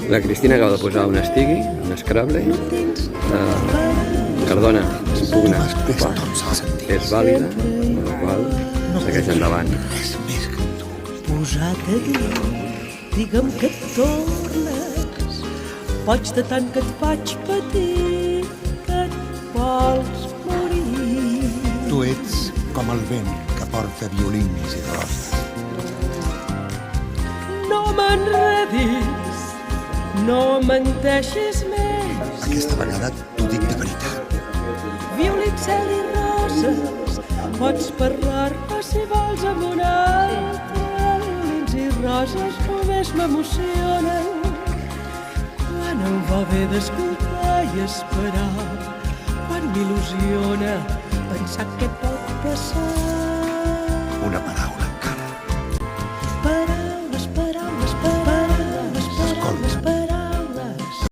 La Cristina acaba de posar un estigui, un Scrabble. Cardona impugna Pupa, és vàlida, amb la qual segueix endavant. Posat a dir, digue'm que et tornes, pots de tant que et faig patir, que et vols morir. Tu ets com el vent que porta violins i roses. No m'enredis, no menteixis més. Aquesta vegada t'ho dic de veritat. Violí, cel i roses, pots parlar-me si vols amb un altre. Violins i roses només m'emocionen quan em va bé d'escoltar i esperar, quan m'il·lusiona pensar què pot passar. Una paraula.